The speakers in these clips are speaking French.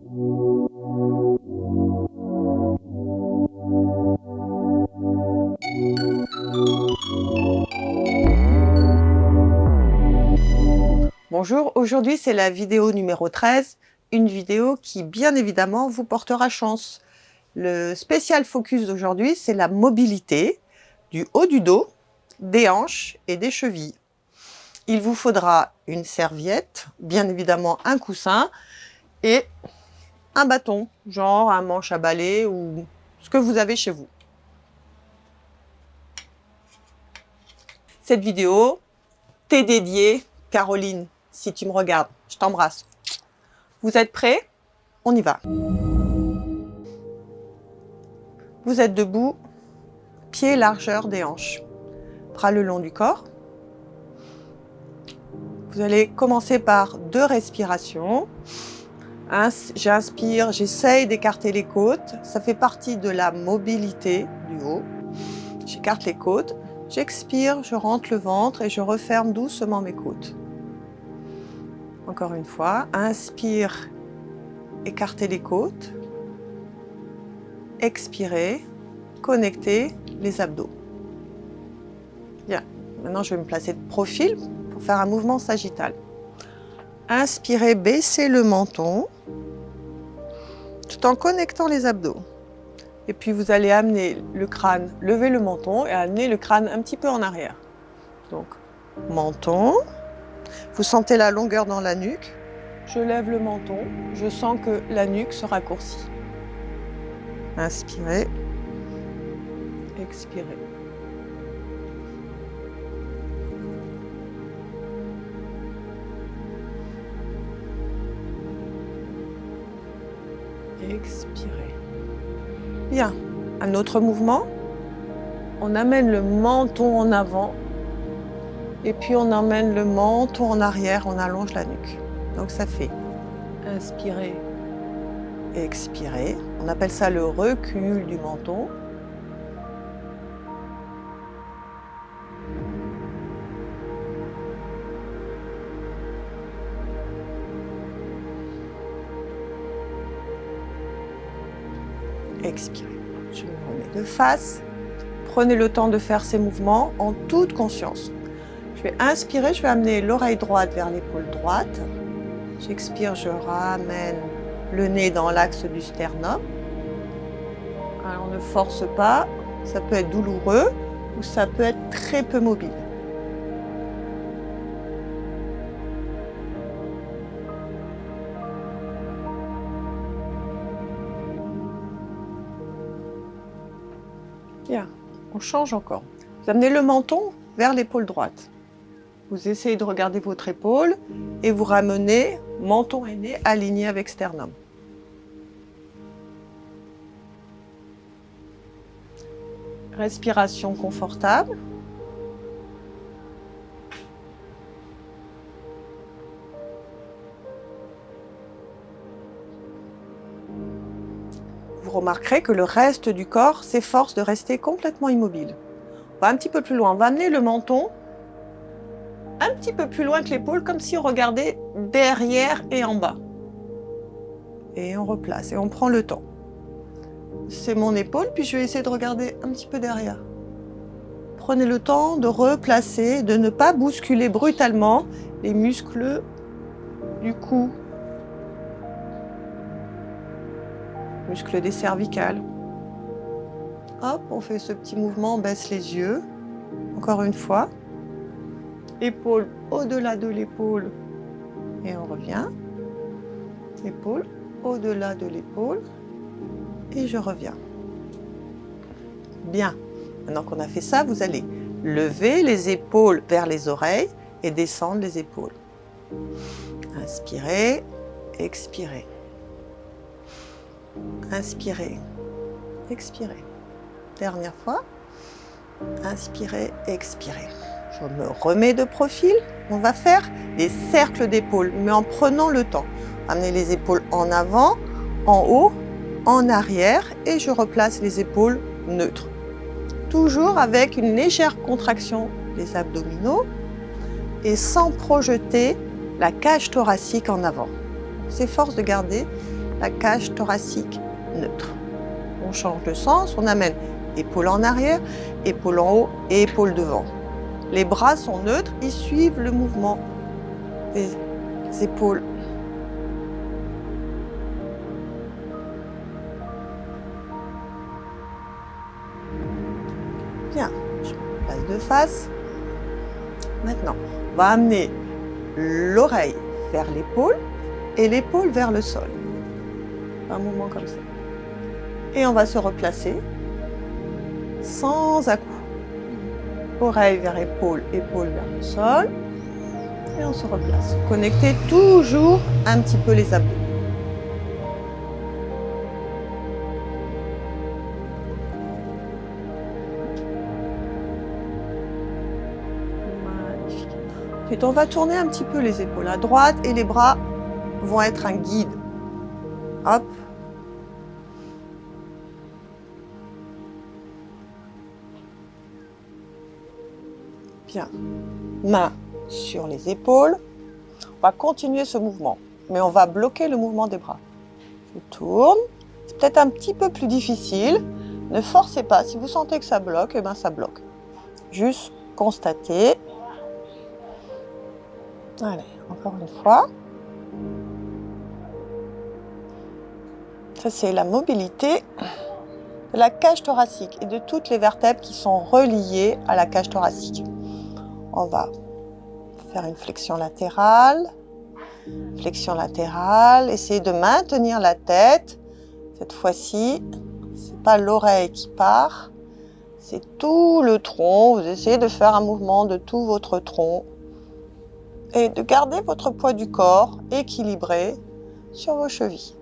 Bonjour, aujourd'hui c'est la vidéo numéro 13, une vidéo qui bien évidemment vous portera chance. Le spécial focus d'aujourd'hui, c'est la mobilité du haut du dos, des hanches et des chevilles. Il vous faudra une serviette, bien évidemment un coussin et un bâton, genre un manche à balai ou ce que vous avez chez vous. Cette vidéo t'est dédiée, Caroline, si tu me regardes, je t'embrasse. Vous êtes prêts? On y va. Vous êtes debout, pied largeur des hanches, bras le long du corps. Vous allez commencer par 2 respirations. J'inspire, j'essaye d'écarter les côtes. Ça fait partie de la mobilité du haut. J'écarte les côtes. J'expire, je rentre le ventre et je referme doucement mes côtes. Encore une fois, inspire, écartez les côtes. Expirez, connectez les abdos. Bien, maintenant je vais me placer de profil pour faire un mouvement sagittal. Inspirez, baissez le menton tout en connectant les abdos. Et puis vous allez amener le crâne, lever le menton et amener le crâne un petit peu en arrière. Donc, menton. Vous sentez la longueur dans la nuque. Je lève le menton. Je sens que la nuque se raccourcit. Inspirez. Expirez. Expirez. Bien. Un autre mouvement. On amène le menton en avant. Et puis on emmène le menton en arrière, on allonge la nuque. Donc ça fait inspirer, expirer. On appelle ça le recul du menton. Expirez. Je me remets de face. Prenez le temps de faire ces mouvements en toute conscience. Je vais inspirer, je vais amener l'oreille droite vers l'épaule droite. J'expire, je ramène le nez dans l'axe du sternum. Alors, on ne force pas, ça peut être douloureux ou ça peut être très peu mobile. Bien, on change encore. Vous amenez le menton vers l'épaule droite. Vous essayez de regarder votre épaule et vous ramenez menton et nez alignés avec sternum. Respiration confortable. Vous remarquerez que le reste du corps s'efforce de rester complètement immobile. On va un petit peu plus loin. On va amener le menton un petit peu plus loin que l'épaule, comme si on regardait derrière et en bas. Et on replace, et on prend le temps. C'est mon épaule, puis je vais essayer de regarder un petit peu derrière. Prenez le temps de replacer, de ne pas bousculer brutalement les muscles du cou, muscles des cervicales. Hop, on fait ce petit mouvement, on baisse les yeux. Encore une fois. Épaule au-delà de l'épaule et on revient. Épaule au-delà de l'épaule et je reviens. Bien. Maintenant qu'on a fait ça, vous allez lever les épaules vers les oreilles et descendre les épaules. Inspirez, expirez. Inspirez, expirez. Dernière fois. Inspirez, expirez. Je me remets de profil. On va faire des cercles d'épaules, mais en prenant le temps. Amenez les épaules en avant, en haut, en arrière et je replace les épaules neutres. Toujours avec une légère contraction des abdominaux et sans projeter la cage thoracique en avant. On s'efforce de garder la cage thoracique neutre. On change de sens, on amène épaule en arrière, épaule en haut et épaule devant. Les bras sont neutres, ils suivent le mouvement des épaules. Bien, je passe de face. Maintenant, on va amener l'oreille vers l'épaule et l'épaule vers le sol. Un mouvement comme ça. Et on va se replacer sans à-coups. Oreille vers épaule, épaule vers le sol. Et on se replace. Connectez toujours un petit peu les abdos. Magnifique. Ensuite, on va tourner un petit peu les épaules à droite et les bras vont être un guide. Hop. Bien. Main sur les épaules. On va continuer ce mouvement, mais on va bloquer le mouvement des bras. Je tourne. C'est peut-être un petit peu plus difficile. Ne forcez pas. Si vous sentez que ça bloque, eh bien ça bloque. Juste constater. Allez, encore une fois. Ça, c'est la mobilité de la cage thoracique et de toutes les vertèbres qui sont reliées à la cage thoracique. On va faire une flexion latérale, essayez de maintenir la tête. Cette fois-ci, ce n'est pas l'oreille qui part, c'est tout le tronc. Vous essayez de faire un mouvement de tout votre tronc et de garder votre poids du corps équilibré sur vos chevilles.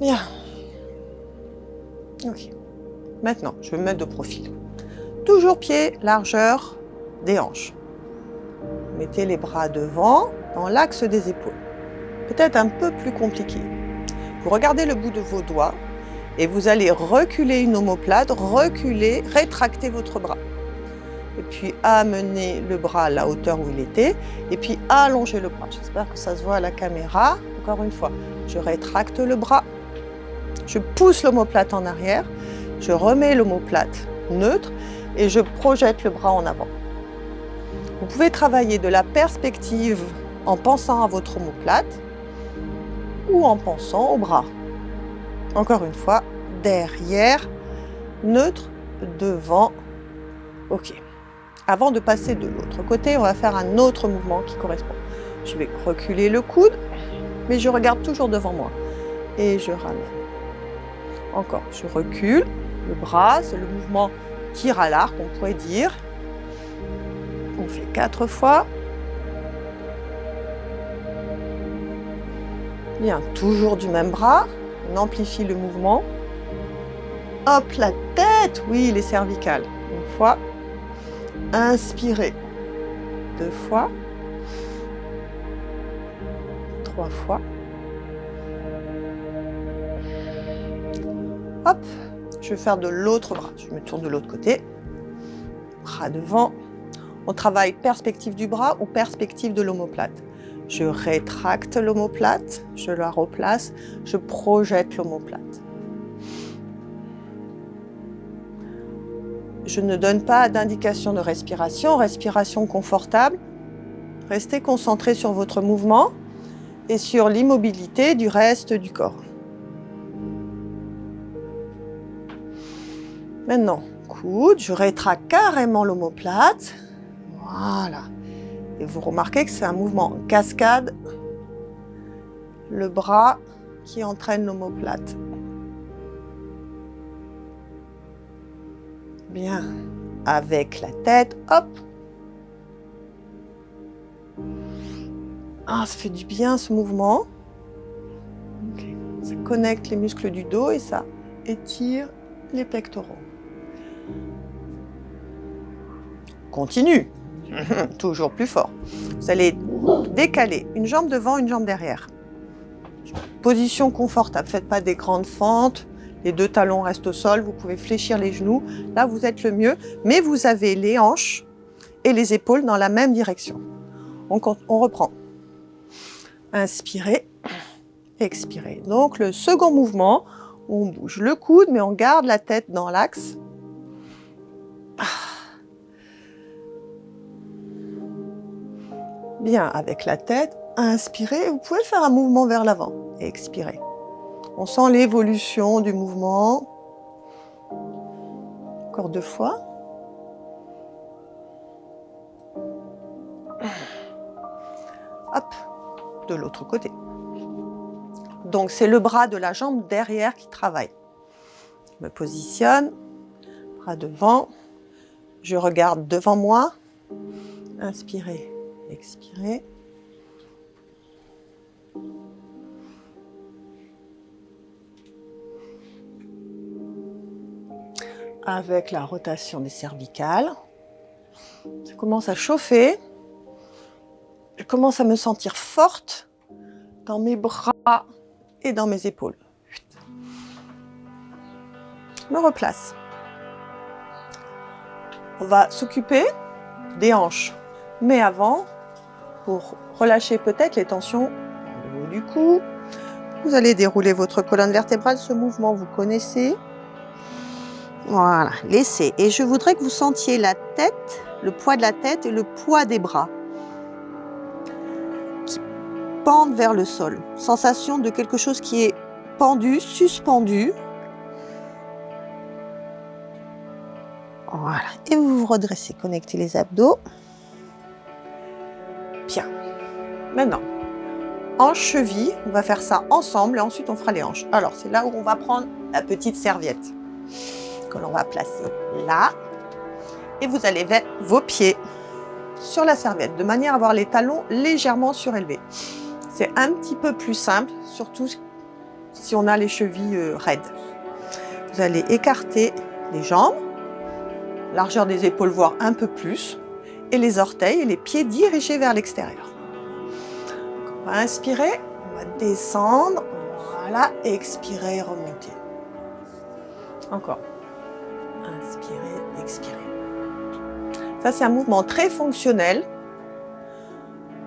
Bien. Ok. Maintenant, je vais me mettre de profil. Toujours pied, largeur des hanches. Mettez les bras devant, dans l'axe des épaules. Peut-être un peu plus compliqué. Vous regardez le bout de vos doigts et vous allez reculer une omoplate, reculer, rétracter votre bras. Et puis amener le bras à la hauteur où il était et puis allonger le bras. J'espère que ça se voit à la caméra. Encore une fois, je rétracte le bras, je pousse l'omoplate en arrière, je remets l'omoplate neutre et je projette le bras en avant. Vous pouvez travailler de la perspective en pensant à votre omoplate ou en pensant au bras. Encore une fois, derrière, neutre, devant. Ok. Avant de passer de l'autre côté, on va faire un autre mouvement qui correspond. Je vais reculer le coude, mais je regarde toujours devant moi. Et je ramène. Encore, je recule le bras, c'est le mouvement tir à l'arc, on pourrait dire. On fait 4 fois. Bien, toujours du même bras, on amplifie le mouvement. Hop, la tête, oui, les cervicales. Une fois. Inspirez. 2 fois. 3 fois. Hop, je vais faire de l'autre bras. Je me tourne de l'autre côté. Bras devant. On travaille perspective du bras ou perspective de l'omoplate. Je rétracte l'omoplate, je la replace, je projette l'omoplate. Je ne donne pas d'indication de respiration, respiration confortable. Restez concentré sur votre mouvement et sur l'immobilité du reste du corps. Maintenant, coude, je rétracte carrément l'omoplate. Voilà. Et vous remarquez que c'est un mouvement en cascade. Le bras qui entraîne l'omoplate. Bien. Avec la tête, hop. Ah, ça fait du bien ce mouvement. Okay. Ça connecte les muscles du dos et ça étire les pectoraux. Continue. Toujours plus fort. Vous allez décaler une jambe devant, une jambe derrière. Position confortable. Faites pas des grandes fentes. Les 2 talons restent au sol. Vous pouvez fléchir les genoux. Là, vous êtes le mieux. Mais vous avez les hanches et les épaules dans la même direction. On reprend. Inspirez. expirez. Donc le second mouvement, on bouge le coude, mais on garde la tête dans l'axe. Bien, avec la tête, inspirez. Vous pouvez faire un mouvement vers l'avant. Expirez. On sent l'évolution du mouvement. Encore 2 fois. Hop, de l'autre côté. Donc c'est le bras de la jambe derrière qui travaille. Je me positionne, bras devant, je regarde devant moi. Inspirez, expirez. Avec la rotation des cervicales, ça commence à chauffer. Je commence à me sentir forte dans mes bras et dans mes épaules. Je me replace. On va s'occuper des hanches. Mais avant, pour relâcher peut-être les tensions au niveau du cou, vous allez dérouler votre colonne vertébrale. Ce mouvement, vous connaissez. Voilà, laissez. Et je voudrais que vous sentiez la tête, le poids de la tête et le poids des bras qui pendent vers le sol. Sensation de quelque chose qui est pendu, suspendu. Voilà. Et vous vous redressez, connectez les abdos. Bien. Maintenant, hanches, chevilles, on va faire ça ensemble et ensuite on fera les hanches. Alors, c'est là où on va prendre la petite serviette que l'on va placer là. Et vous allez mettre vos pieds sur la serviette de manière à avoir les talons légèrement surélevés. C'est un petit peu plus simple, surtout si on a les chevilles raides. Vous allez écarter les jambes, largeur des épaules, voire un peu plus, et les orteils et les pieds dirigés vers l'extérieur. On va inspirer, on va descendre, voilà, expirer, remonter. Encore. Inspirez, expirez. Ça, c'est un mouvement très fonctionnel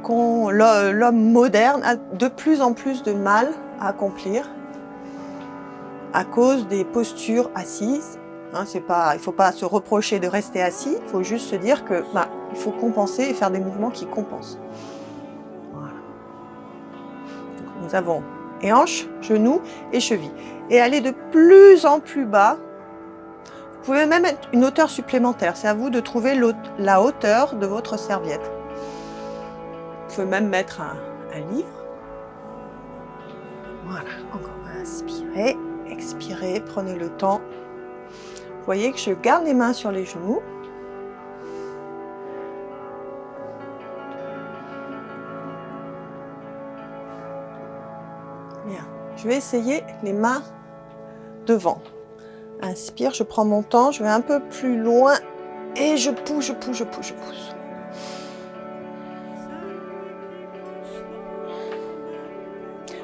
que l'homme moderne a de plus en plus de mal à accomplir à cause des postures assises. Hein, il ne faut pas se reprocher de rester assis, il faut juste se dire que il faut compenser et faire des mouvements qui compensent. Voilà. Donc, nous avons et hanches, genoux et chevilles. Et aller de plus en plus bas. Vous pouvez même mettre une hauteur supplémentaire. C'est à vous de trouver la hauteur de votre serviette. Vous pouvez même mettre un livre. Voilà. Encore inspirez, expirez, prenez le temps. Vous voyez que je garde les mains sur les genoux. Bien. Je vais essayer les mains devant. Inspire, je prends mon temps, je vais un peu plus loin et je pousse, je pousse, je pousse, je pousse.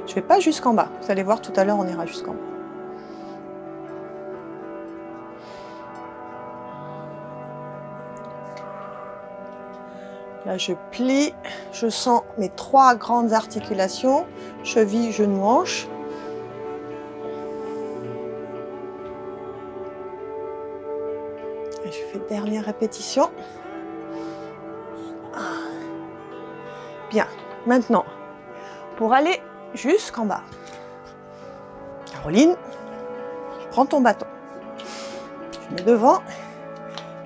Je ne vais pas jusqu'en bas. Vous allez voir tout à l'heure, on ira jusqu'en bas. Là, je plie, je sens mes 3 grandes articulations, cheville, genou, hanche. Et je fais dernière répétition. Bien, maintenant, pour aller jusqu'en bas. Caroline, prends ton bâton. Je mets devant.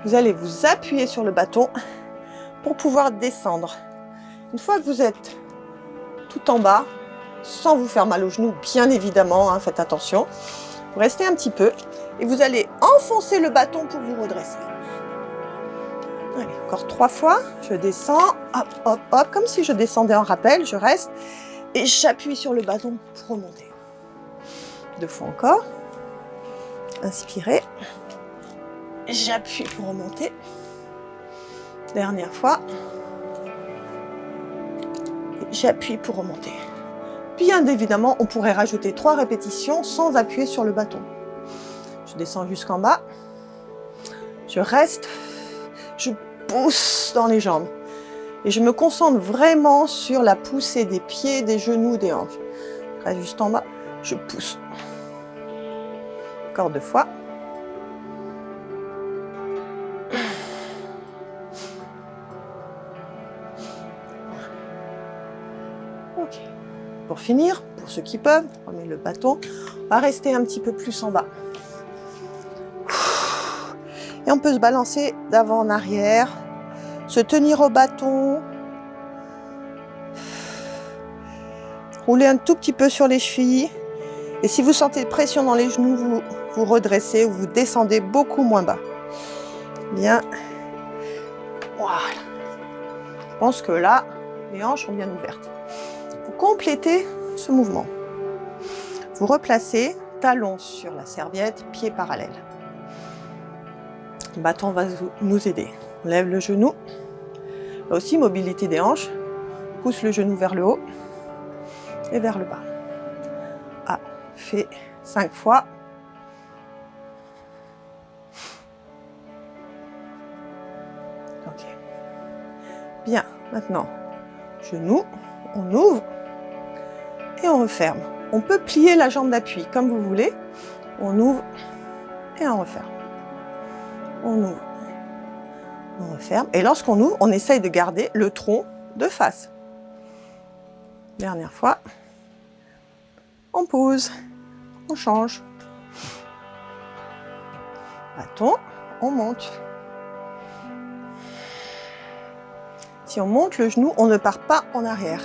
Vous allez vous appuyer sur le bâton pour pouvoir descendre. Une fois que vous êtes tout en bas, sans vous faire mal aux genoux, bien évidemment, hein, faites attention. Vous restez un petit peu et vous allez enfoncer le bâton pour vous redresser. Allez, encore 3 fois. Je descends, hop, hop, hop, comme si je descendais en rappel. Je reste et j'appuie sur le bâton pour remonter. 2 fois encore. Inspirez. J'appuie pour remonter. Dernière fois. J'appuie pour remonter. Bien évidemment, on pourrait rajouter 3 répétitions sans appuyer sur le bâton. Je descends jusqu'en bas. Je reste. Je pousse dans les jambes. Et je me concentre vraiment sur la poussée des pieds, des genoux, des hanches. reste juste en bas, je pousse. Encore 2 fois. Ok. Pour finir, pour ceux qui peuvent, on met le bâton, on va rester un petit peu plus en bas. Et on peut se balancer d'avant en arrière, se tenir au bâton, rouler un tout petit peu sur les chevilles. Et si vous sentez pression dans les genoux, vous vous redressez ou vous descendez beaucoup moins bas. Bien. Voilà. Je pense que là, les hanches sont bien ouvertes. Vous complétez ce mouvement. Vous replacez talons sur la serviette, pieds parallèles. Le bâton va nous aider. On lève le genou. Là aussi, mobilité des hanches. Pousse le genou vers le haut et vers le bas. Ah, fait 5 fois. Ok. Bien, maintenant, genou, on ouvre et on referme. On peut plier la jambe d'appui comme vous voulez. On ouvre et on referme. On ouvre, on referme. Et lorsqu'on ouvre, on essaye de garder le tronc de face. Dernière fois. On pose, on change. Bâton, on monte. Si on monte le genou, on ne part pas en arrière.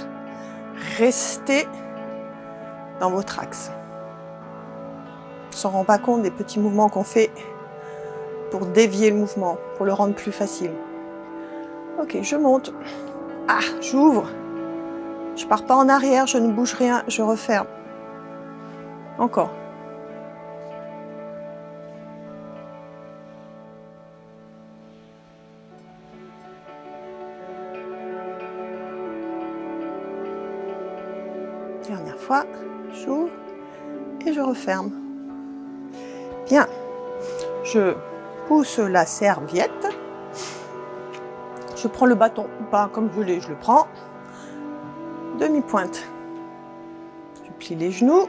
Restez dans votre axe. On ne s'en rend pas compte des petits mouvements qu'on fait pour dévier le mouvement, pour le rendre plus facile. Ok, je monte. Ah, j'ouvre. Je ne pars pas en arrière, je ne bouge rien, je referme. Encore. Dernière fois, j'ouvre et je referme. Bien. Je pousse la serviette. Je prends le bâton, pas comme je voulais, je le prends. Demi-pointe. Je plie les genoux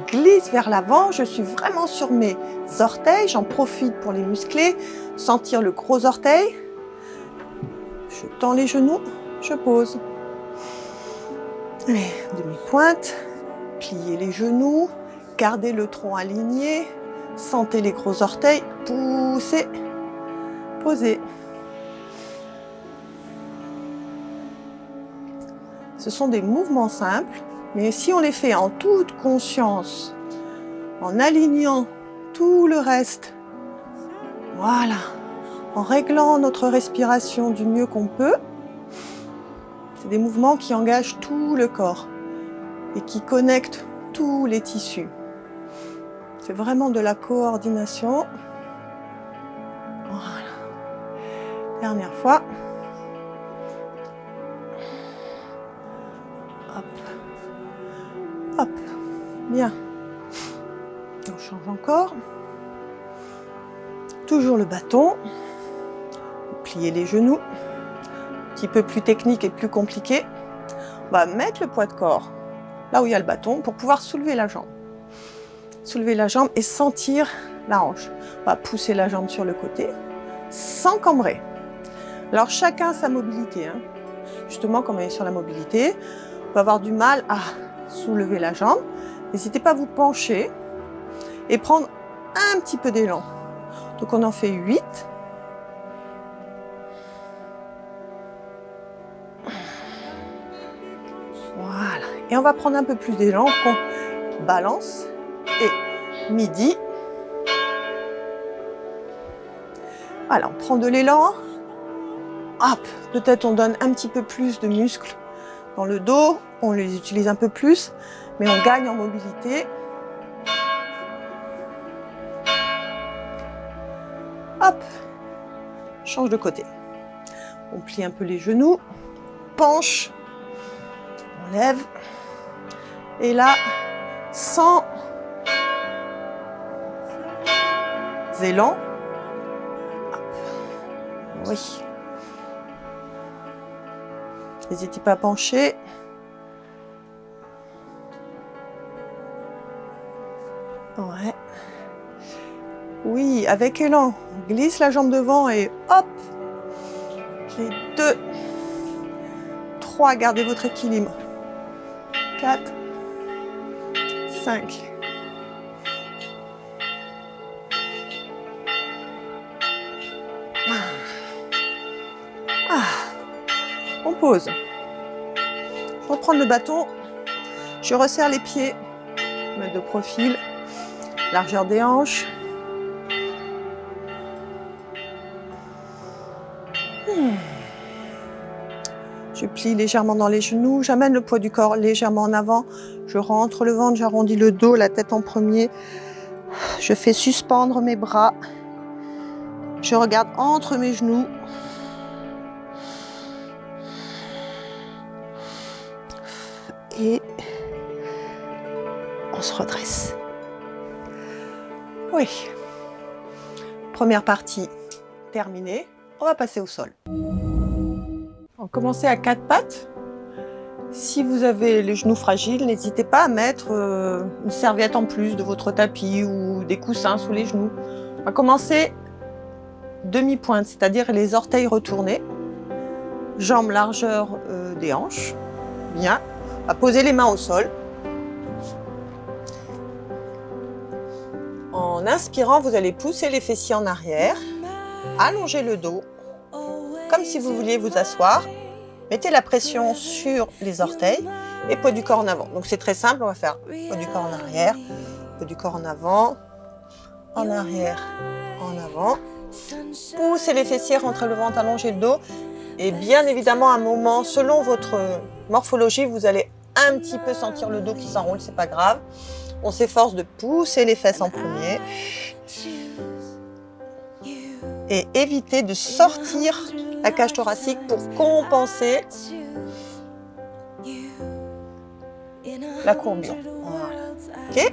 glissent vers l'avant. Je suis vraiment sur mes orteils. J'en profite pour les muscler. Sentir le gros orteil. Je tends les genoux, je pose. Allez, demi-pointe. Pliez les genoux. Gardez le tronc aligné. Sentez les gros orteils. Poussez. Posez. Ce sont des mouvements simples, mais si on les fait en toute conscience, en alignant tout le reste, voilà, en réglant notre respiration du mieux qu'on peut, c'est des mouvements qui engagent tout le corps et qui connectent tous les tissus. C'est vraiment de la coordination. Voilà. Dernière fois. Hop. Hop. Bien. On change encore. Toujours le bâton. Pliez les genoux. Un petit peu plus technique et plus compliqué. On va mettre le poids de corps là où il y a le bâton pour pouvoir soulever la jambe. Soulever la jambe et sentir la hanche. On va pousser la jambe sur le côté sans cambrer. Alors chacun sa mobilité. Hein. Justement, comme on est sur la mobilité, on peut avoir du mal à soulever la jambe. N'hésitez pas à vous pencher et prendre un petit peu d'élan. Donc on en fait 8. Voilà. Et on va prendre un peu plus d'élan. On balance et midi. Voilà, on prend de l'élan. Hop, peut-être on donne un petit peu plus de muscles dans le dos. On les utilise un peu plus, mais on gagne en mobilité. Hop, change de côté. On plie un peu les genoux, penche, on lève. Et là, sans élan. Oui. Ouais. Oui, avec élan. Glisse la jambe devant et hop. Et 2, 3, gardez votre équilibre. 4, 5. On pose. Je reprends le bâton. Je resserre les pieds. Mettre de profil. Largeur des hanches. Je plie légèrement dans les genoux. J'amène le poids du corps légèrement en avant. Je rentre le ventre, j'arrondis le dos, la tête en premier. Je fais suspendre mes bras. Je regarde entre mes genoux. Et on se redresse. Oui. Première partie terminée. On va passer au sol. On va commencer à 4 pattes. Si vous avez les genoux fragiles, n'hésitez pas à mettre une serviette en plus de votre tapis ou des coussins sous les genoux. On va commencer demi-pointe, c'est-à-dire les orteils retournés. Jambes largeur des hanches. Bien. On va poser les mains au sol. En inspirant, vous allez pousser les fessiers en arrière, allonger le dos, comme si vous vouliez vous asseoir. Mettez la pression sur les orteils et poids du corps en avant. Donc c'est très simple, on va faire poids du corps en arrière, poids du corps en avant, en arrière, en avant. Poussez les fessiers, rentrez le ventre, allongez le dos. Et bien évidemment, à un moment, selon votre morphologie, vous allez un petit peu sentir le dos qui s'enroule, c'est pas grave. On s'efforce de pousser les fesses en premier. Et éviter de sortir la cage thoracique pour compenser la courbure. Voilà. Ok.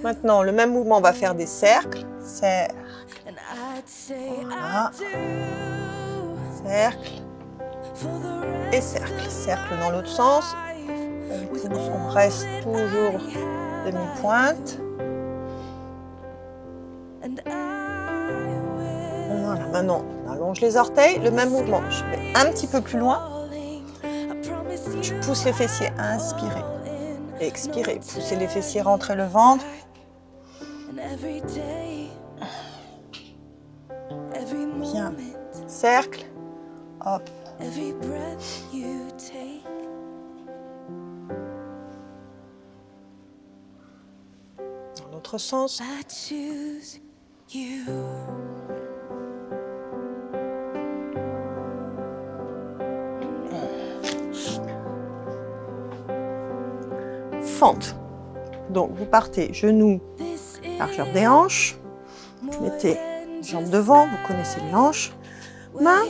Maintenant, le même mouvement, on va faire des cercles. Cercle. Voilà. Cercle. Et cercle. Cercle dans l'autre sens. On reste toujours demi-pointe. Voilà, maintenant on allonge les orteils, le même mouvement. Je vais un petit peu plus loin. Je pousse les fessiers, inspirez. Expirez, poussez les fessiers, rentrez le ventre. Bien. Cercle. Hop. Dans l'autre sens. Fente. Donc vous partez genoux, largeur des hanches. Mettez les jambes devant, vous connaissez les hanches. Main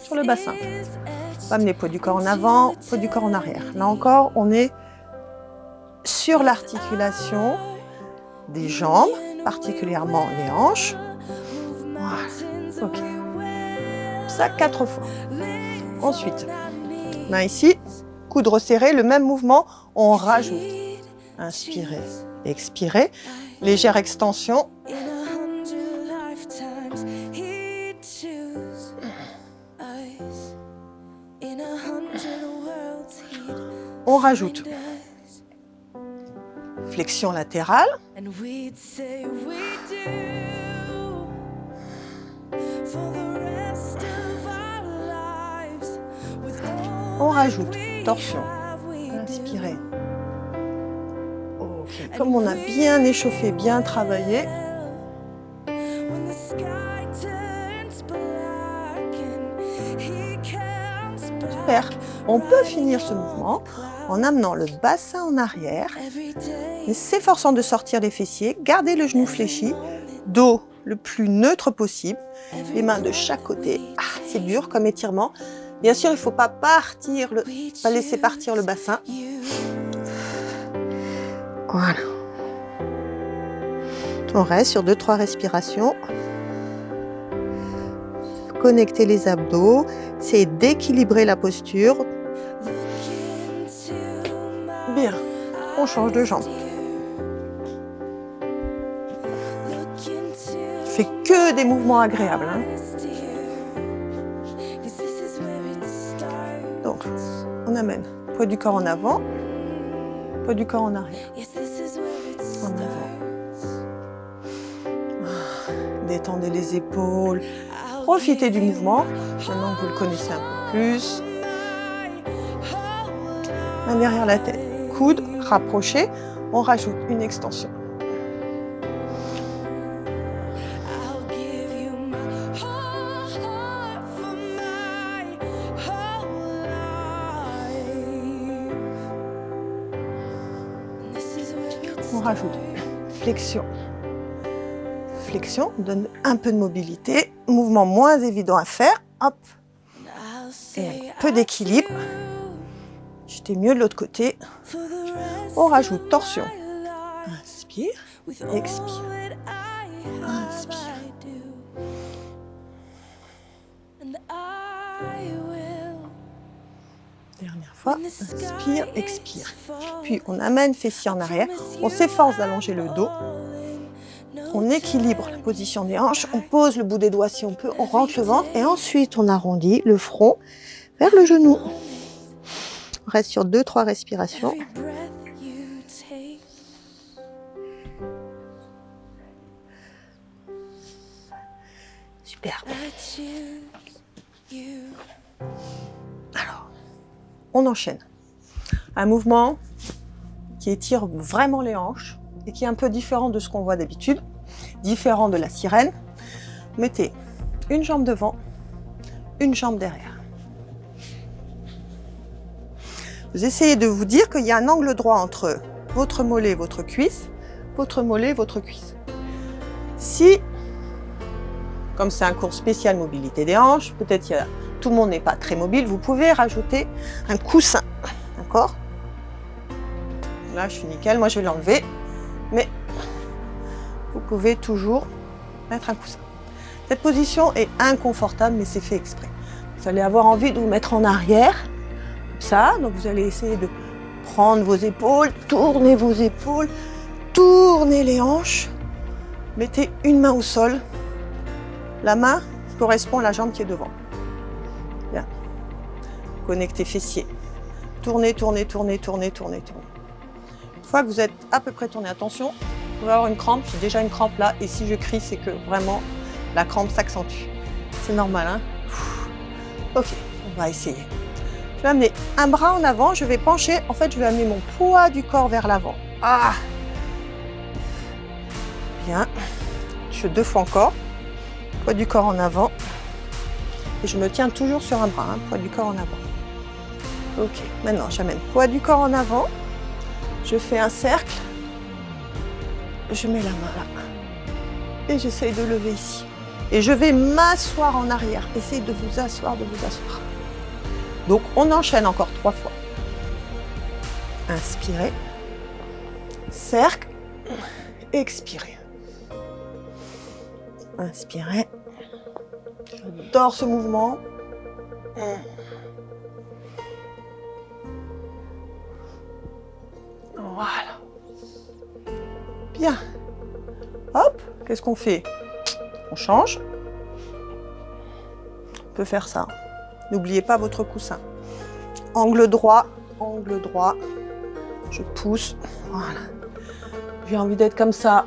sur le bassin. On va amener poids du corps en avant, poids du corps en arrière. Là encore, on est sur l'articulation des jambes, particulièrement les hanches. Voilà. Ok. Ça 4 fois. Ensuite, main ici, coude resserré, le même mouvement, on rajoute. Inspirez, expirez, légère extension. On rajoute. Flexion latérale. On rajoute torsion. Inspirez. Ok. Comme on a bien échauffé, bien travaillé. Super. On peut finir ce mouvement en amenant le bassin en arrière, mais s'efforçant de sortir les fessiers, garder le genou fléchi, dos le plus neutre possible, les mains de chaque côté. Ah, c'est dur comme étirement. Bien sûr, il ne faut pas laisser partir le bassin. Voilà. On reste sur 2-3 respirations. Connectez les abdos. Essayez d'équilibrer la posture. Bien. On change de jambe. fais que des mouvements agréables. Hein. Donc, on amène poids du corps en avant, poids du corps en arrière. En avant. Détendez les épaules. Profitez du mouvement. Maintenant que vous le connaissez un peu plus. Main derrière la tête. Coude rapproché. On rajoute une extension. On rajoute flexion. Flexion donne un peu de mobilité. Mouvement moins évident à faire. Hop. Et avec peu d'équilibre. Jetez mieux de l'autre côté. On rajoute torsion. Inspire, expire. Inspire. Dernière fois, inspire, expire. Puis on amène fessier en arrière. On s'efforce d'allonger le dos. On équilibre la position des hanches. On pose le bout des doigts si on peut. On rentre le ventre. Et ensuite, on arrondit le front vers le genou. On reste sur 2-3 respirations. Super. Alors, on enchaîne. Un mouvement qui étire vraiment les hanches et qui est un peu différent de ce qu'on voit d'habitude, différent de la sirène. Mettez une jambe devant, une jambe derrière. Vous essayez de vous dire qu'il y a un angle droit entre votre mollet et votre cuisse, votre mollet et votre cuisse. Si, comme c'est un cours spécial mobilité des hanches, peut-être que tout le monde n'est pas très mobile, vous pouvez rajouter un coussin, d'accord? Là, je suis nickel, moi je vais l'enlever, mais vous pouvez toujours mettre un coussin. Cette position est inconfortable, mais c'est fait exprès. Vous allez avoir envie de vous mettre en arrière, comme ça, donc vous allez essayer de prendre vos épaules, tournez vos épaules, tournez les hanches, mettez une main au sol, la main correspond à la jambe qui est devant. Bien. Connectez fessiers. Tournez, tournez, tournez, tournez, tournez, tournez. Une fois que vous êtes à peu près tourné, attention, vous pouvez avoir une crampe, j'ai déjà une crampe là, et si je crie, c'est que vraiment la crampe s'accentue. C'est normal, hein? Ok, on va essayer. Je vais amener un bras en avant, je vais pencher, en fait je vais amener mon poids du corps vers l'avant. Ah! Bien. Je fais 2 fois encore. Poids du corps en avant. Et je me tiens toujours sur un bras, hein, poids du corps en avant. Ok, maintenant j'amène poids du corps en avant. Je fais un cercle. Je mets la main là. Et j'essaye de lever ici. Et je vais m'asseoir en arrière. Essayez de vous asseoir, de vous asseoir. Donc on enchaîne encore 3 fois. Inspirez. Cercle. Expirez. Inspirez. J'adore ce mouvement. Voilà. Bien. Hop, qu'est-ce qu'on fait? On change. On peut faire ça. N'oubliez pas votre coussin. Angle droit, angle droit. Je pousse. Voilà. J'ai envie d'être comme ça.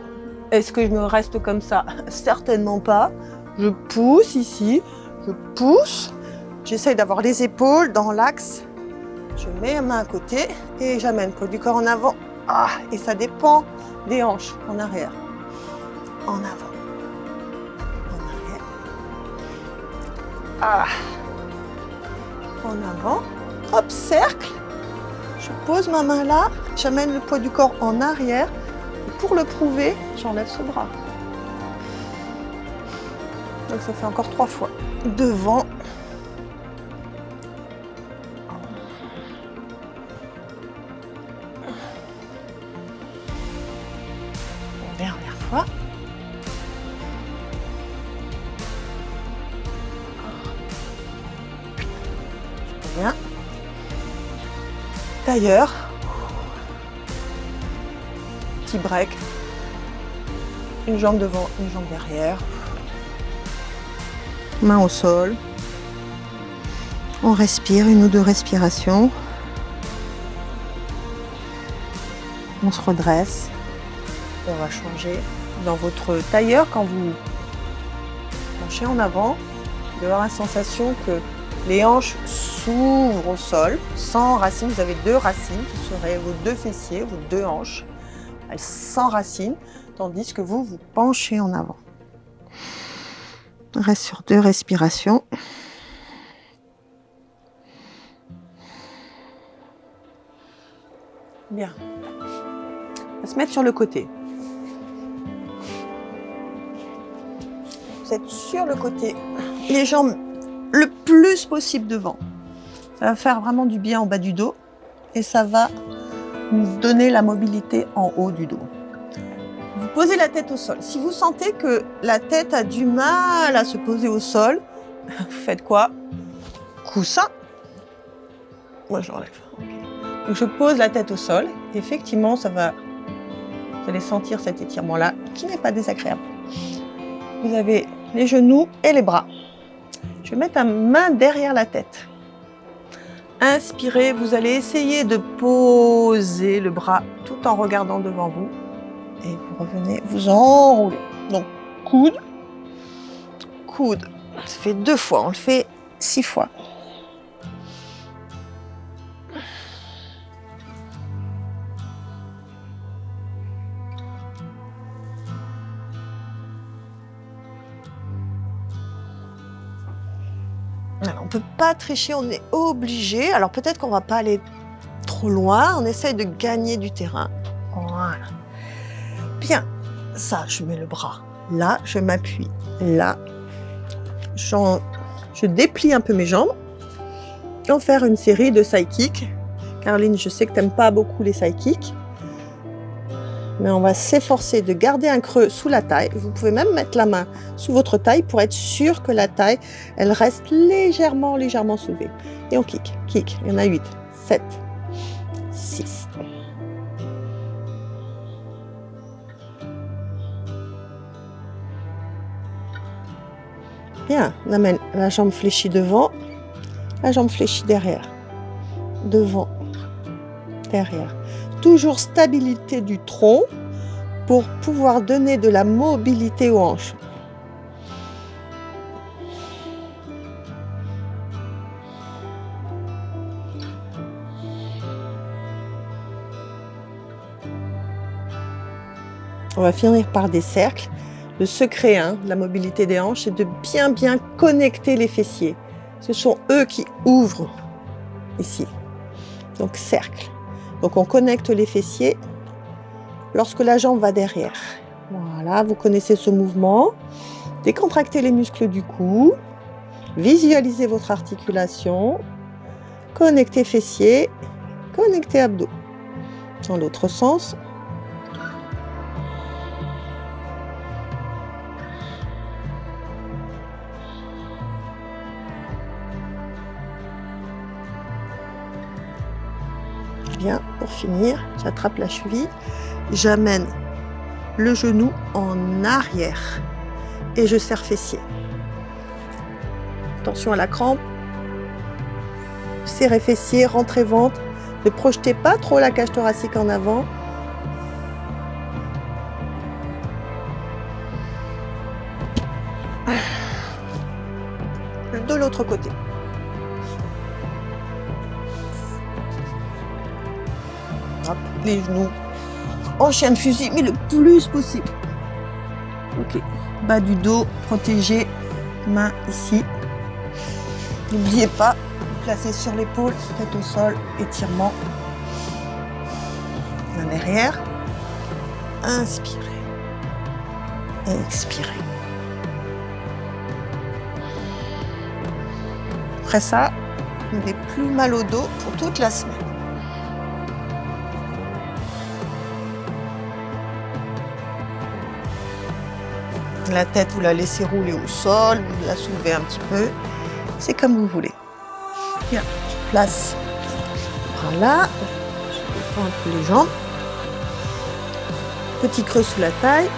Est-ce que je me reste comme ça? Certainement pas. Je pousse ici. Je pousse. J'essaye d'avoir les épaules dans l'axe. Je mets la main à côté et j'amène poids du corps en avant. Ah, et ça dépend des hanches. En arrière. En avant. En arrière. Ah. En avant. Hop, cercle. Je pose ma main là. J'amène le poids du corps en arrière. Et pour le prouver, j'enlève ce bras. Donc ça fait encore 3 fois. Devant. Dernière fois. Bien. Tailleur. Petit break. Une jambe devant, une jambe derrière. main au sol. On respire, 1 ou 2 respirations. On se redresse. On va changer. Dans votre tailleur, quand vous penchez en avant, vous allez avoir la sensation que les hanches s'ouvrent au sol, sans racines. Vous avez 2 racines qui seraient vos 2 fessiers, vos 2 hanches. Elles s'enracinent, tandis que vous vous penchez en avant. On reste sur 2 respirations. Bien. On va se mettre sur le côté. Vous êtes sur le côté, les jambes le plus possible devant. Ça va faire vraiment du bien au bas du dos et ça va nous donner la mobilité en haut du dos. Vous posez la tête au sol. Si vous sentez que la tête a du mal à se poser au sol, vous faites quoi? Coussin. Moi, je l'enlève. Okay. Donc, je pose la tête au sol. Et effectivement, ça va. Vous allez sentir cet étirement-là, qui n'est pas désagréable. Vous avez les genoux et les bras. Je vais mettre ma main derrière la tête. Inspirez, vous allez essayer de poser le bras tout en regardant devant vous. Et vous revenez, vous enroulez. Donc, coude, coude. Ça fait 2 fois, on le fait 6 fois. Alors, on ne peut pas tricher, on est obligé. Alors peut-être qu'on ne va pas aller trop loin, on essaye de gagner du terrain. Voilà. Bien, ça, je mets le bras là, je m'appuie là. Je déplie un peu mes jambes. On va faire une série de side kicks. Caroline, je sais que tu n'aimes pas beaucoup les side kicks. Mais on va s'efforcer de garder un creux sous la taille. Vous pouvez même mettre la main sous votre taille pour être sûr que la taille, elle reste légèrement soulevée. Et on kick. Il y en a 8, 7, 6. Bien, on amène la jambe fléchie devant, la jambe fléchie derrière. Devant, derrière. Toujours stabilité du tronc pour pouvoir donner de la mobilité aux hanches. On va finir par des cercles. Le secret de la mobilité des hanches, c'est de bien connecter les fessiers. Ce sont eux qui ouvrent ici. Donc cercle. Donc on connecte les fessiers lorsque la jambe va derrière. Voilà, vous connaissez ce mouvement. Décontractez les muscles du cou. Visualisez votre articulation. Connectez fessiers. Connectez abdos. Dans l'autre sens. Bien, pour finir, j'attrape la cheville, j'amène le genou en arrière et je serre fessier. Attention à la crampe. Serrez fessier, rentrez ventre. Ne projetez pas trop la cage thoracique en avant. De l'autre côté. Hop, les genoux en chien de fusil, mais le plus possible. Ok, bas du dos, protégé, main ici. N'oubliez pas, placer sur l'épaule, tête au sol, étirement. Main derrière. Inspirez. Et expirez. Après ça, vous n'avez plus mal au dos pour toute la semaine. La tête, vous la laissez rouler au sol, vous la soulevez un petit peu. C'est comme vous voulez. Bien, je place le bras là. Je détends un peu les jambes. Petit creux sous la taille.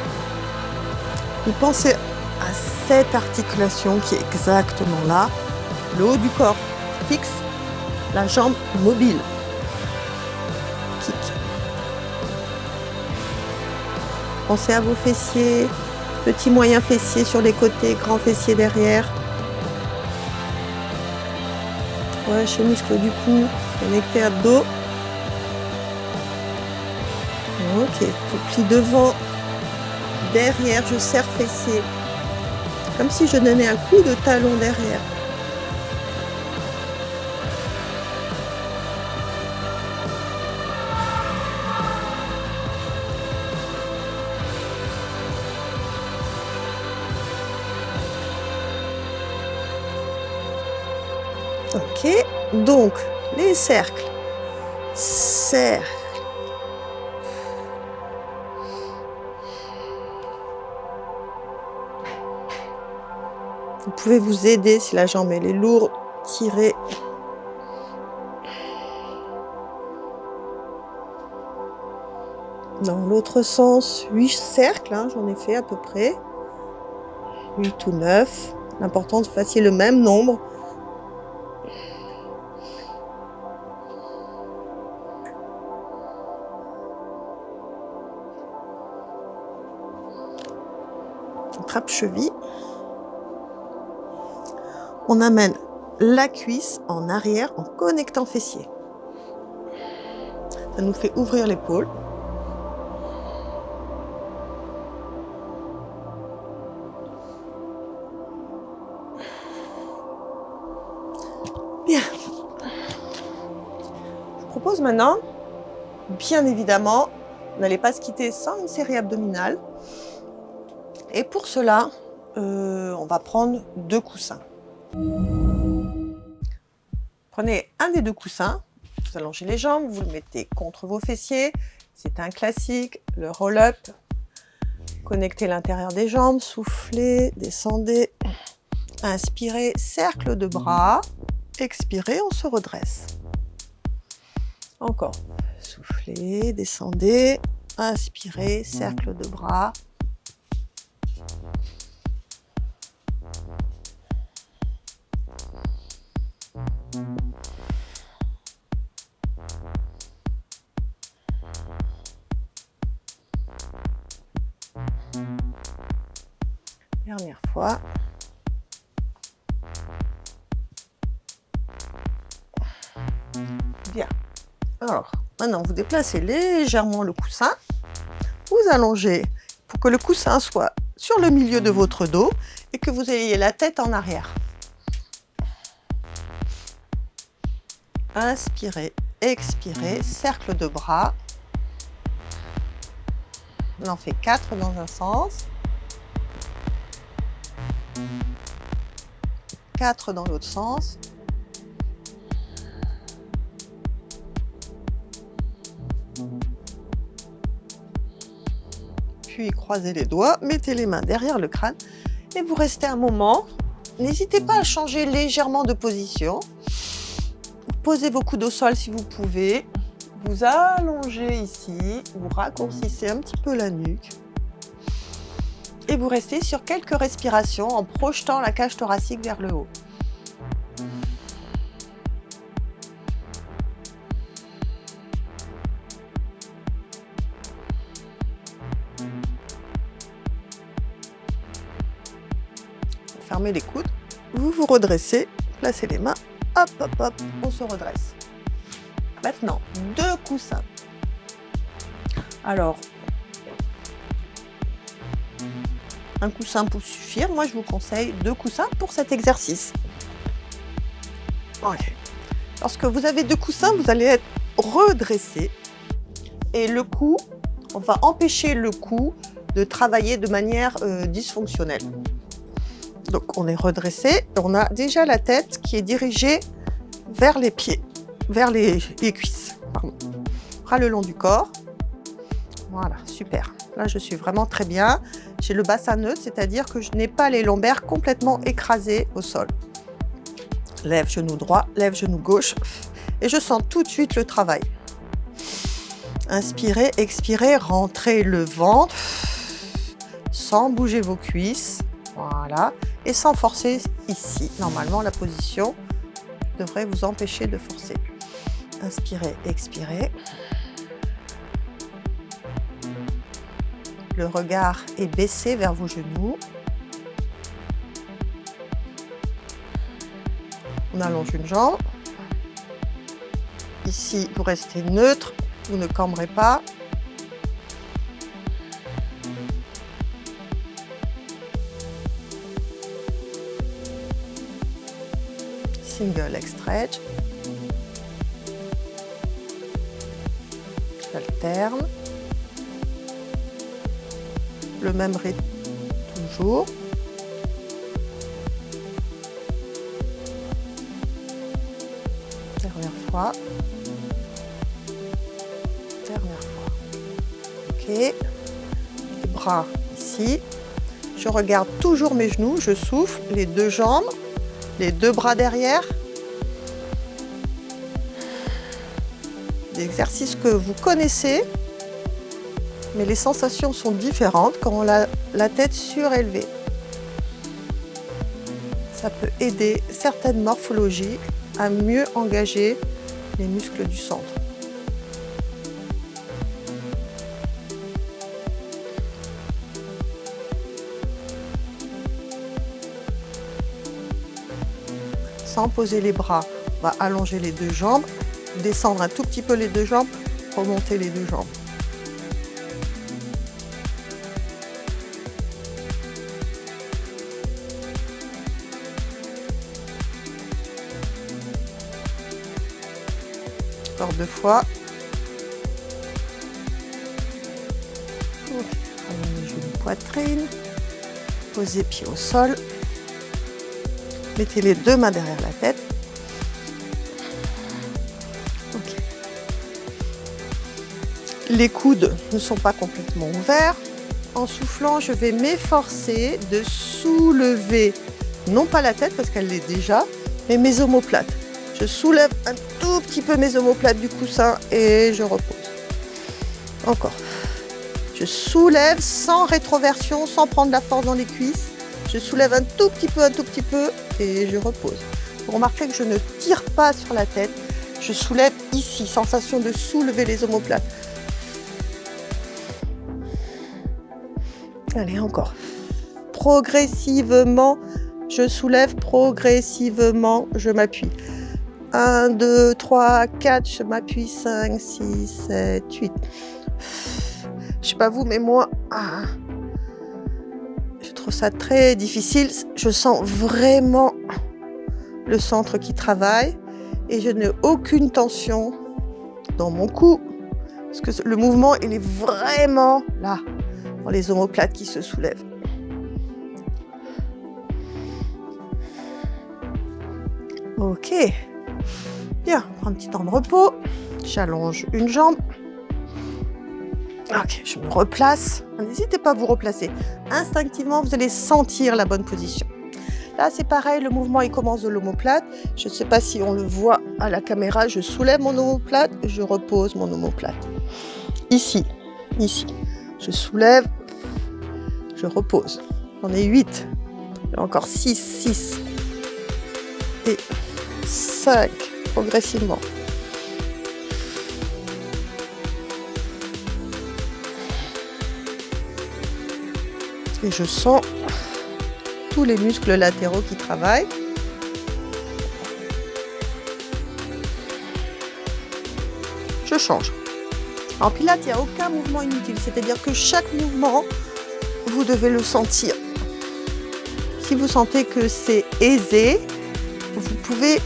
Vous pensez à cette articulation qui est exactement là. Le haut du corps fixe, la jambe mobile. Kick. Pensez à vos fessiers, petits moyens fessiers sur les côtés, grands fessiers derrière. Ouais, chez muscles du cou, connecté abdos. Ok, je plie devant, derrière, je serre fessier. Comme si je donnais un coup de talon derrière. Ok, donc les cercles. Cercle. Vous pouvez vous aider si la jambe elle est lourde, tirer. Dans l'autre sens, 8 cercles, hein, j'en ai fait à peu près. 8 ou 9. L'important c'est que vous fassiez le même nombre. Trappe-cheville. On amène la cuisse en arrière en connectant fessier. Ça nous fait ouvrir l'épaule. Bien. Je vous propose maintenant, bien évidemment, vous n'allez pas se quitter sans une série abdominale. Et pour cela, on va prendre 2 coussins. Prenez un des 2 coussins, vous allongez les jambes, vous le mettez contre vos fessiers. C'est un classique, le roll-up. Connectez l'intérieur des jambes, soufflez, descendez. Inspirez, cercle de bras. Expirez, on se redresse. Encore. Soufflez, descendez. Inspirez, cercle de bras. Dernière fois. Bien. Alors, maintenant, vous déplacez légèrement le coussin. Vous allongez pour que le coussin soit sur le milieu de votre dos et que vous ayez la tête en arrière. Inspirez, expirez, cercle de bras. On en fait 4 dans un sens. 4 dans l'autre sens. Puis croisez les doigts, mettez les mains derrière le crâne et vous restez un moment. N'hésitez pas à changer légèrement de position. Posez vos coudes au sol si vous pouvez. Vous allongez ici, vous raccourcissez un petit peu la nuque. Et vous restez sur quelques respirations en projetant la cage thoracique vers le haut. Fermez les coudes, vous vous redressez, placez les mains, hop, hop, hop, on se redresse. Maintenant, 2 coussins. Alors, un coussin peut suffire. Moi, je vous conseille 2 coussins pour cet exercice. Okay. Lorsque vous avez 2 coussins, vous allez être redressé. Et le cou, on va empêcher le cou de travailler de manière dysfonctionnelle. Donc, on est redressé. On a déjà la tête qui est dirigée vers les pieds, vers les cuisses. Pardon. Bras le long du corps. Voilà, super. Là, je suis vraiment très bien. J'ai le bassin neutre, c'est-à-dire que je n'ai pas les lombaires complètement écrasés au sol. Lève genou droit, lève genou gauche. Et je sens tout de suite le travail. Inspirez, expirez, rentrez le ventre sans bouger vos cuisses. Voilà. Et sans forcer ici. Normalement, la position devrait vous empêcher de forcer. Inspirez, expirez. Le regard est baissé vers vos genoux. On allonge une jambe. Ici, vous restez neutre, vous ne cambrez pas. Single leg stretch. J'alterne. Le même rythme toujours. Dernière fois. Dernière fois. Ok. Les bras ici. Je regarde toujours mes genoux. Je souffle. Les deux jambes. Les deux bras derrière. Des exercices que vous connaissez. Mais les sensations sont différentes quand on a la tête surélevée. Ça peut aider certaines morphologies à mieux engager les muscles du centre. Sans poser les bras, on va allonger les deux jambes, descendre un tout petit peu les deux jambes, remonter les deux jambes. Encore deux fois. Amenez les genoux, poitrine. Posez pied au sol. Mettez les deux mains derrière la tête. Okay. Les coudes ne sont pas complètement ouverts. En soufflant, je vais m'efforcer de soulever, non pas la tête parce qu'elle l'est déjà, mais mes omoplates. Je soulève un tout petit peu mes omoplates du coussin et je repose. Encore. Je soulève sans rétroversion, sans prendre la force dans les cuisses. Je soulève un tout petit peu et je repose. Vous remarquez que je ne tire pas sur la tête. Je soulève ici, sensation de soulever les omoplates. Allez, encore. Progressivement, je soulève, progressivement, je m'appuie. 1, 2, 3, 4, je m'appuie, 5, 6, 7, 8. Je sais pas vous, mais moi, je trouve ça très difficile. Je sens vraiment le centre qui travaille et je n'ai aucune tension dans mon cou. Parce que le mouvement, il est vraiment là, dans les omoplates qui se soulèvent. Ok. Bien, on prend un petit temps de repos. J'allonge une jambe. Ok, je me replace. N'hésitez pas à vous replacer. Instinctivement, vous allez sentir la bonne position. Là, c'est pareil, le mouvement, il commence de l'omoplate. Je ne sais pas si on le voit à la caméra. Je soulève mon omoplate, je repose mon omoplate. Ici. Je soulève, je repose. J'en ai 8. Encore 6. Et 5. Progressivement. Et je sens tous les muscles latéraux qui travaillent. Je change. En pilates, il n'y a aucun mouvement inutile. C'est-à-dire que chaque mouvement, vous devez le sentir. Si vous sentez que c'est aisé, vous pouvez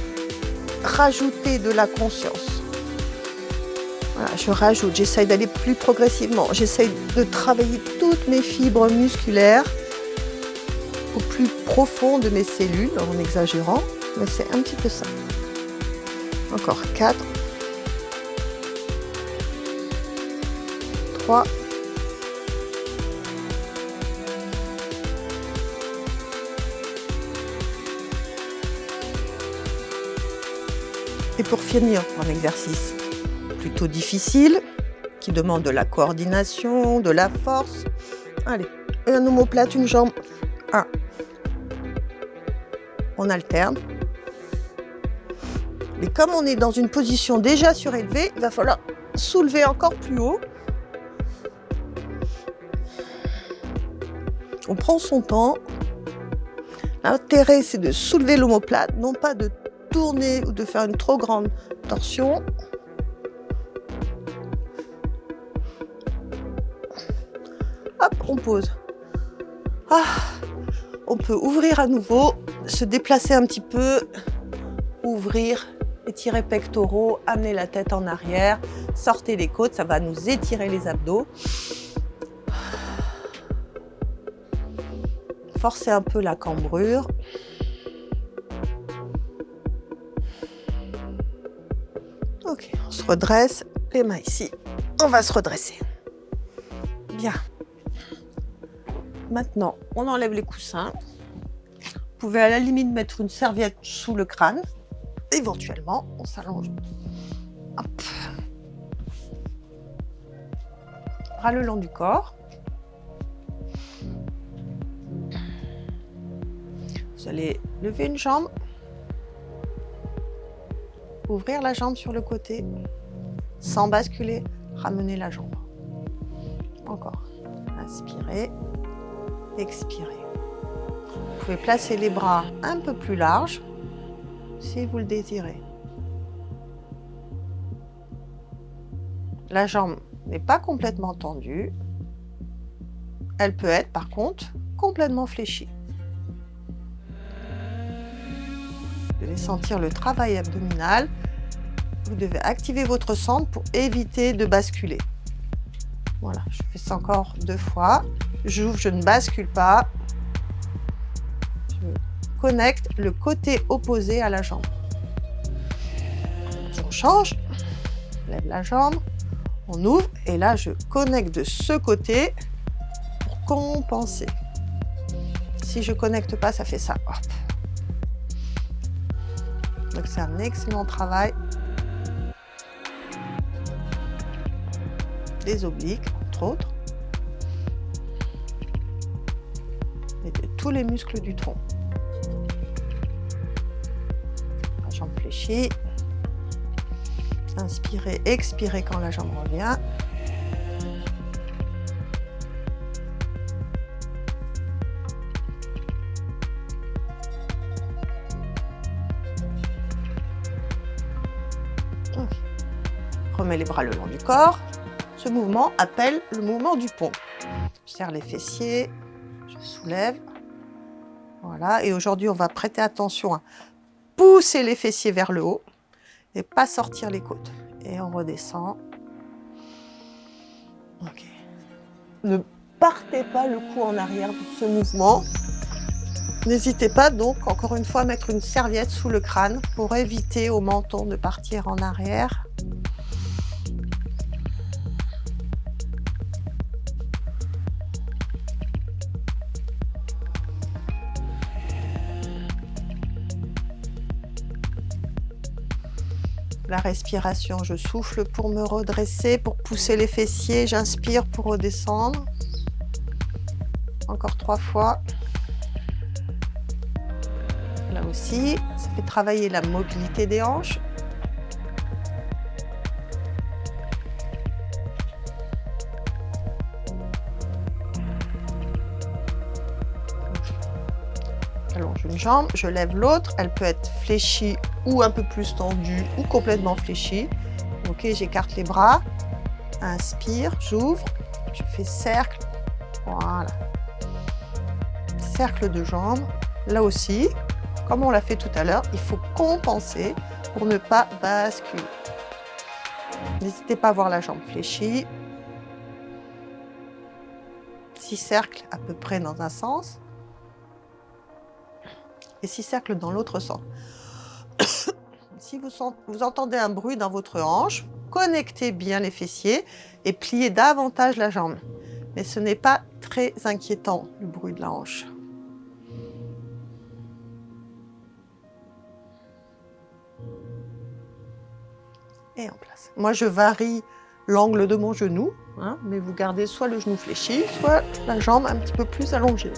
rajouter de la conscience. Voilà, je rajoute, j'essaye d'aller plus progressivement. J'essaye de travailler toutes mes fibres musculaires au plus profond de mes cellules, en exagérant, mais c'est un petit peu ça. Encore 4, 3, 'et pour finir, un exercice plutôt difficile, qui demande de la coordination, de la force. Allez, un omoplate, une jambe. 1, On alterne. Mais comme on est dans une position déjà surélevée, il va falloir soulever encore plus haut. On prend son temps. L'intérêt, c'est de soulever l'omoplate, non pas de tourner ou de faire une trop grande torsion. Hop, on pose. On peut ouvrir à nouveau, se déplacer un petit peu, ouvrir, étirer pectoraux, amener la tête en arrière, sortez les côtes, ça va nous étirer les abdos. Forcez un peu la cambrure. Ok, on se redresse, les mains ici. On va se redresser. Bien. Maintenant, on enlève les coussins. Vous pouvez à la limite mettre une serviette sous le crâne. Éventuellement, on s'allonge. Hop. Bras le long du corps. Vous allez lever une jambe. Ouvrir la jambe sur le côté. Sans basculer, ramener la jambe. Encore. Inspirez. Expirez. Vous pouvez placer les bras un peu plus larges si vous le désirez. La jambe n'est pas complètement tendue. Elle peut être par contre complètement fléchie. Vous devez sentir le travail abdominal. Vous devez activer votre centre pour éviter de basculer. Voilà, je fais ça encore 2 fois. J'ouvre, je ne bascule pas. Je connecte le côté opposé à la jambe. On change, on lève la jambe, on ouvre et là je connecte de ce côté pour compenser. Si je ne connecte pas, ça fait ça. Hop. Donc c'est un excellent travail des obliques, entre autres, et de tous les muscles du tronc. La jambe fléchie. Inspirez, expirez quand la jambe revient. Okay. Remets les bras le long du corps. Ce mouvement appelle le mouvement du pont. Je serre les fessiers, je soulève. Voilà, et aujourd'hui, on va prêter attention à pousser les fessiers vers le haut et pas sortir les côtes. Et on redescend. Ok. Ne partez pas le cou en arrière pour ce mouvement. N'hésitez pas donc, encore une fois, à mettre une serviette sous le crâne pour éviter au menton de partir en arrière. La respiration, je souffle pour me redresser, pour pousser les fessiers, j'inspire pour redescendre. Encore 3 fois. Là aussi, ça fait travailler la mobilité des hanches. J'allonge une jambe, je lève l'autre, elle peut être fléchie ou un peu plus tendue ou complètement fléchie. Ok, j'écarte les bras, inspire, j'ouvre, je fais cercle, voilà. Cercle de jambes, là aussi, comme on l'a fait tout à l'heure, il faut compenser pour ne pas basculer. N'hésitez pas à voir la jambe fléchie. 6 cercles à peu près dans un sens. Et 6 cercles dans l'autre sens. Si vous entendez un bruit dans votre hanche, connectez bien les fessiers et pliez davantage la jambe. Mais ce n'est pas très inquiétant, le bruit de la hanche. Et en place. Moi, je varie l'angle de mon genou, hein, mais vous gardez soit le genou fléchi, soit la jambe un petit peu plus allongée.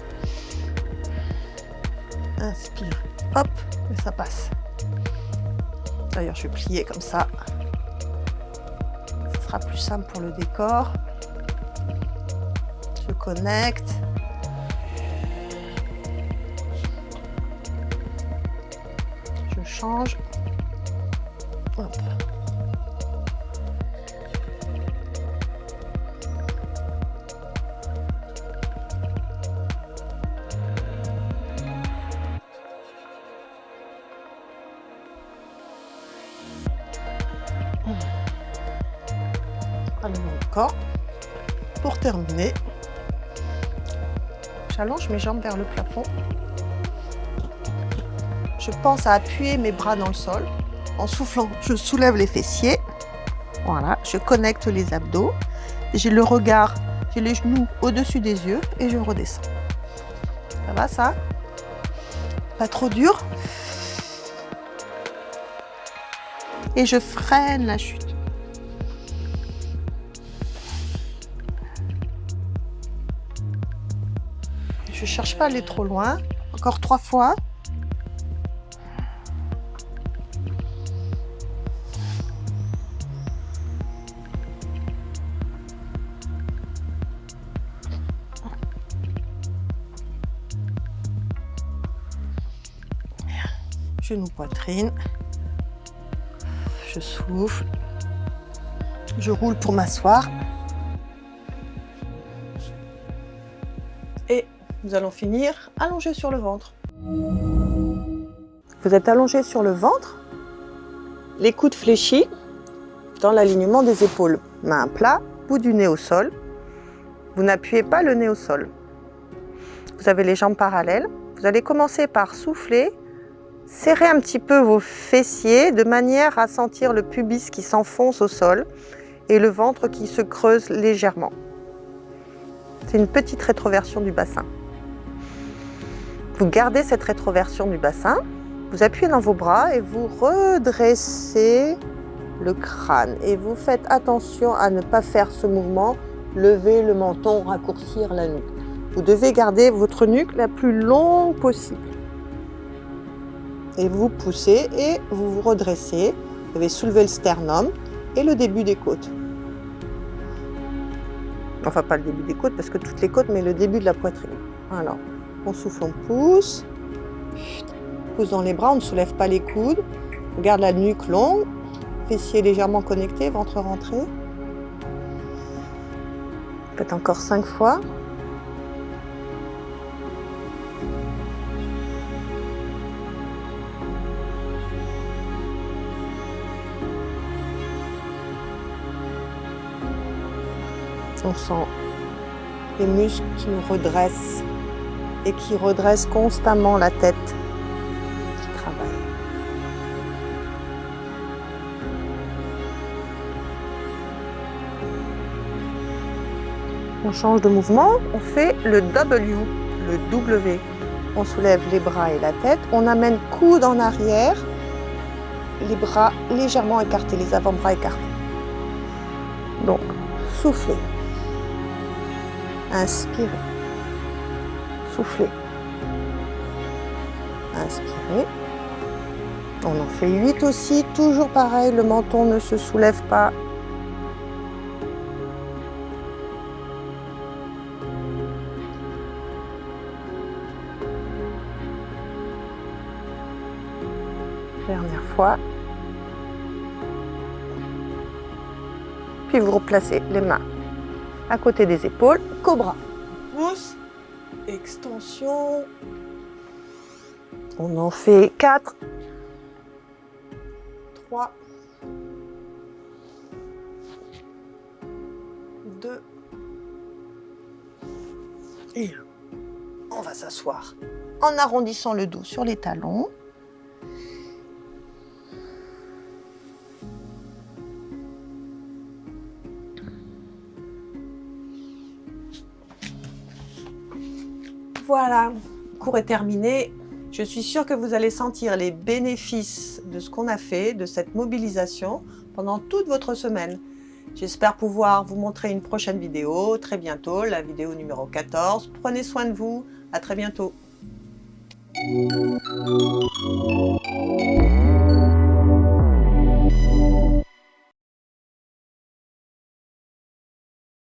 Inspire, hop, et ça passe. D'ailleurs, je vais plier comme ça. Ce sera plus simple pour le décor. Je connecte. Je change. Hop. Encore. Pour terminer, j'allonge mes jambes vers le plafond. Je pense à appuyer mes bras dans le sol. En soufflant, je soulève les fessiers. Voilà, je connecte les abdos. J'ai le regard, j'ai les genoux au-dessus des yeux et je redescends. Ça va ça? Pas trop dur. Et je freine la chute. Je ne cherche pas à aller trop loin. Encore 3 fois. Genou, poitrine. Je souffle. Je roule pour m'asseoir. Et nous allons finir allongé sur le ventre. Vous êtes allongé sur le ventre, les coudes fléchis dans l'alignement des épaules. Main à plat, bout du nez au sol. Vous n'appuyez pas le nez au sol. Vous avez les jambes parallèles. Vous allez commencer par souffler, serrer un petit peu vos fessiers de manière à sentir le pubis qui s'enfonce au sol et le ventre qui se creuse légèrement. C'est une petite rétroversion du bassin. Vous gardez cette rétroversion du bassin, vous appuyez dans vos bras et vous redressez le crâne. Et vous faites attention à ne pas faire ce mouvement, lever le menton, raccourcir la nuque. Vous devez garder votre nuque la plus longue possible. Et vous poussez et vous vous redressez. Vous avez soulevé le sternum et le début des côtes. Enfin, pas le début des côtes parce que toutes les côtes, mais le début de la poitrine. Alors, on souffle, on pousse. Pousse dans les bras, on ne soulève pas les coudes. On garde la nuque longue, fessiers légèrement connectés, ventre rentré. Faites encore 5 fois. On sent les muscles qui nous redressent et qui redressent constamment la tête qui travaille. On change de mouvement, on fait le W, le W. On soulève les bras et la tête, on amène coude en arrière, les bras légèrement écartés, les avant-bras écartés. Donc, soufflez. Inspirez. Soufflez. Inspirez. On en fait 8 aussi, toujours pareil, le menton ne se soulève pas. Dernière fois. Puis vous replacez les mains à côté des épaules, cobra. Pouce, extension. On en fait 4, 3, 2 et 1. On va s'asseoir en arrondissant le dos sur les talons. Voilà, le cours est terminé. Je suis sûre que vous allez sentir les bénéfices de ce qu'on a fait, de cette mobilisation pendant toute votre semaine. J'espère pouvoir vous montrer une prochaine vidéo très bientôt, la vidéo numéro 14. Prenez soin de vous, à très bientôt.